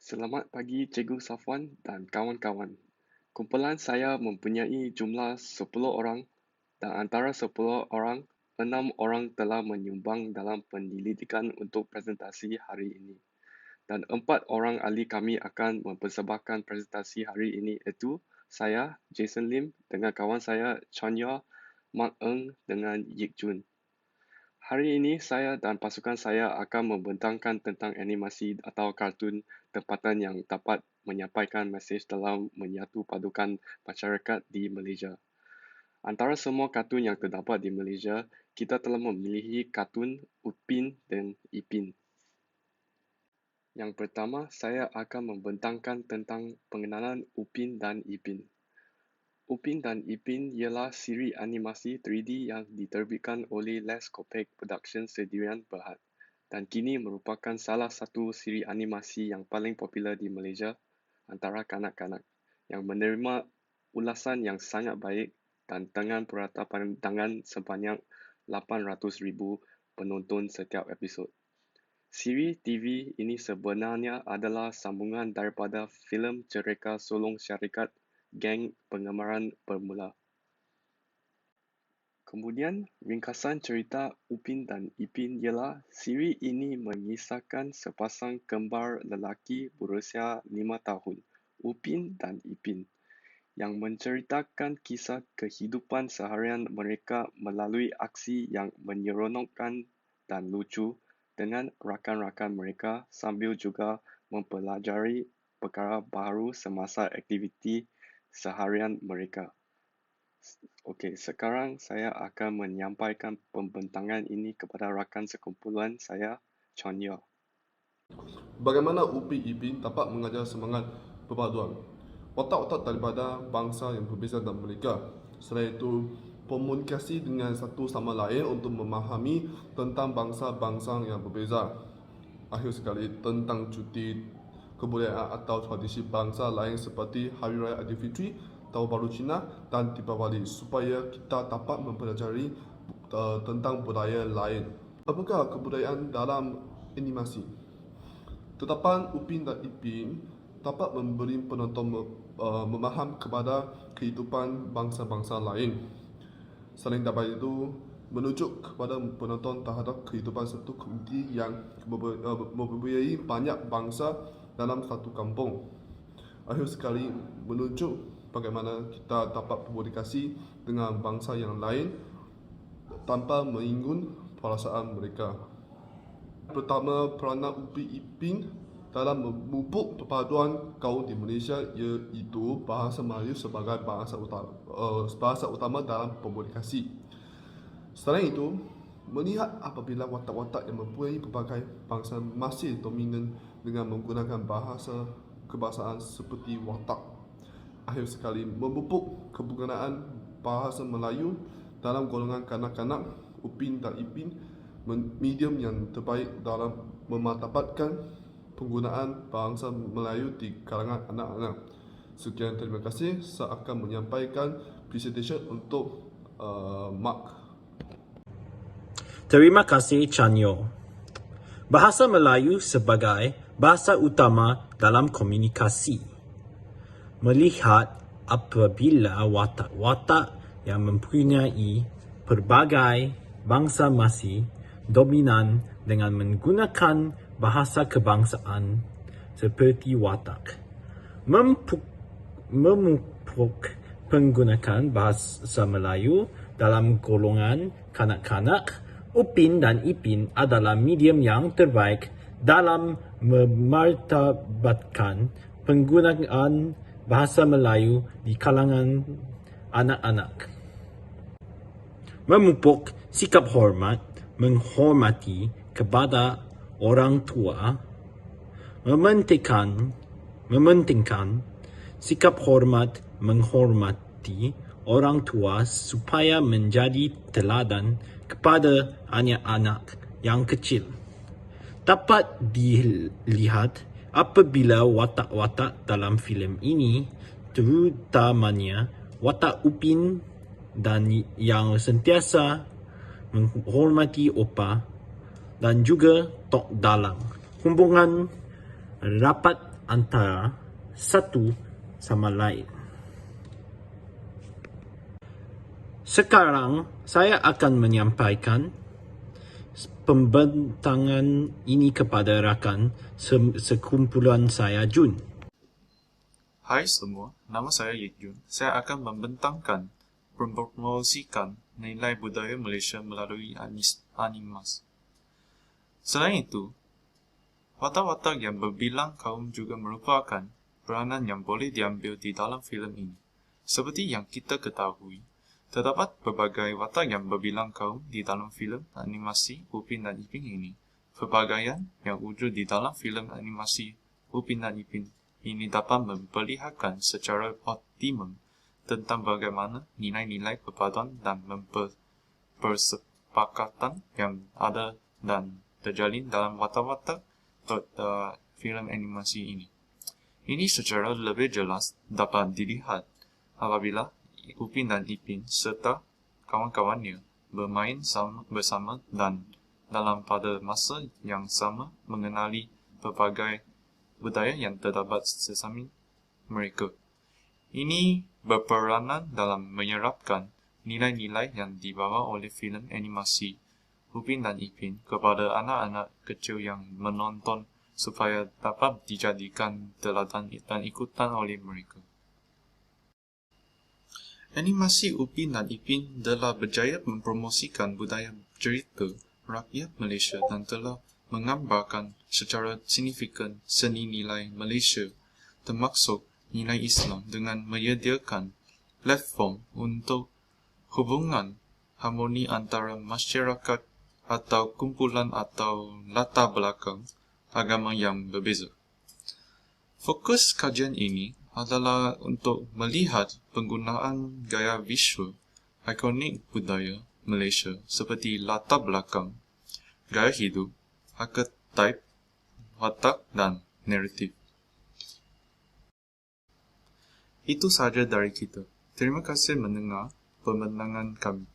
Selamat pagi Cikgu Safwan dan kawan-kawan. Kumpulan saya mempunyai jumlah 10 orang dan antara 10 orang, 6 orang telah menyumbang dalam penyelidikan untuk presentasi hari ini. Dan 4 orang ahli kami akan mempersembahkan presentasi hari ini iaitu saya, Jason Lim, dengan kawan saya, Chan Yaw, Mark Ng dengan Yik Jun. Hari ini saya dan pasukan saya akan membentangkan tentang animasi atau kartun tempatan yang dapat menyampaikan mesej dalam menyatu padukan masyarakat di Malaysia. Antara semua kartun yang terdapat di Malaysia, kita telah memilih kartun Upin dan Ipin. Yang pertama, saya akan membentangkan tentang pengenalan Upin dan Ipin. Upin dan Ipin ialah siri animasi 3D yang diterbitkan oleh Les Kopek Productions Sdn Berhad dan kini merupakan salah satu siri animasi yang paling popular di Malaysia antara kanak-kanak yang menerima ulasan yang sangat baik dan dengan purata pandangan sebanyak 800,000 penonton setiap episod. Siri TV ini sebenarnya adalah sambungan daripada filem cerita sulung syarikat Geng Pengemaran Bermula. Kemudian, ringkasan cerita Upin dan Ipin ialah siri ini mengisahkan sepasang kembar lelaki berusia 5 tahun, Upin dan Ipin, yang menceritakan kisah kehidupan seharian mereka melalui aksi yang menyeronokkan dan lucu dengan rakan-rakan mereka sambil juga mempelajari perkara baru semasa aktiviti seharian mereka. Okey, sekarang saya akan menyampaikan pembentangan ini kepada rakan sekumpulan saya, Chan Yaw. Bagaimana Upin Ipin dapat mengajar semangat perpaduan watak-watak daripada bangsa yang berbeza dan mereka. Selain itu, komunikasi dengan satu sama lain untuk memahami tentang bangsa-bangsa yang berbeza. Akhir sekali, tentang cuti kebudayaan atau tradisi bangsa lain seperti Hari Raya Aidilfitri, Tahun Baru Cina dan Deepavali supaya kita dapat mempelajari tentang budaya lain. Apakah kebudayaan dalam animasi? Tetapan Upin dan Ipin dapat memberi penonton memaham kepada kehidupan bangsa-bangsa lain. Selain daripada itu, menunjuk kepada penonton terhadap kehidupan satu komuniti yang mempunyai banyak bangsa dalam satu kampung. Akhir sekali, menunjuk bagaimana kita dapat berkomunikasi dengan bangsa yang lain tanpa menyinggung perasaan mereka. Pertama, peranan Upin Ipin dalam memupuk perpaduan kaum di Malaysia iaitu bahasa Melayu sebagai bahasa utama dalam komunikasi. Selain itu, melihat apabila watak-watak yang mempunyai pelbagai bangsa masih dominan dengan menggunakan bahasa kebahasaan seperti watak. Akhir sekali, memupuk kegunaan bahasa Melayu dalam golongan kanak-kanak Upin dan Ipin, medium yang terbaik dalam memanfaatkan penggunaan bahasa Melayu di kalangan anak-anak. Sekian, terima kasih. Saya akan menyampaikan presentation untuk Mark. Terima kasih Chan Yaw. Bahasa Melayu sebagai bahasa utama dalam komunikasi. Melihat apabila watak-watak yang mempunyai pelbagai bangsa masih dominan dengan menggunakan bahasa kebangsaan seperti watak. Memupuk penggunaan bahasa Melayu dalam golongan kanak-kanak, Upin dan Ipin adalah medium yang terbaik dalam memartabatkan penggunaan bahasa Melayu di kalangan anak-anak. Memupuk sikap hormat, menghormati kepada orang tua, mementingkan sikap hormat, menghormati orang tua supaya menjadi teladan kepada anak-anak yang kecil. Dapat dilihat apabila watak-watak dalam filem ini, terutamanya watak Upin dan yang sentiasa menghormati Opa dan juga Tok Dalang. Hubungan rapat antara satu sama lain. Sekarang saya akan menyampaikan pembentangan ini kepada rakan sekumpulan saya, Jun. Hai semua, nama saya Yik Jun. Saya akan membentangkan, mempromosikan nilai budaya Malaysia melalui animasi. Selain itu, watak-watak yang berbilang kaum juga merupakan peranan yang boleh diambil di dalam filem ini. Seperti yang kita ketahui, terdapat berbagai watak yang berbilang kaum di dalam filem animasi Upin dan Ipin ini. Pelbagaian yang wujud di dalam filem animasi Upin dan Ipin ini dapat memperlihatkan secara optimum tentang bagaimana nilai-nilai perpaduan dan persepakatan yang ada dan terjalin dalam watak-watak filem animasi ini. Ini secara lebih jelas dapat dilihat apabila Upin dan Ipin serta kawan-kawannya bermain bersama dan dalam pada masa yang sama mengenali berbagai budaya yang terdapat sesama mereka. Ini berperanan dalam menyerapkan nilai-nilai yang dibawa oleh filem animasi Upin dan Ipin kepada anak-anak kecil yang menonton supaya dapat dijadikan teladan dan ikutan oleh mereka. Animasi Upin dan Ipin telah berjaya mempromosikan budaya cerita rakyat Malaysia dan telah menggambarkan secara signifikan seni nilai Malaysia, termasuk nilai Islam, dengan menyediakan platform untuk hubungan harmoni antara masyarakat atau kumpulan atau latar belakang agama yang berbeza. Fokus kajian ini adalah untuk melihat penggunaan gaya visual ikonik budaya Malaysia seperti latar belakang, gaya hidup, archetype, watak dan naratif. Itu sahaja dari kita. Terima kasih mendengar pembentangan kami.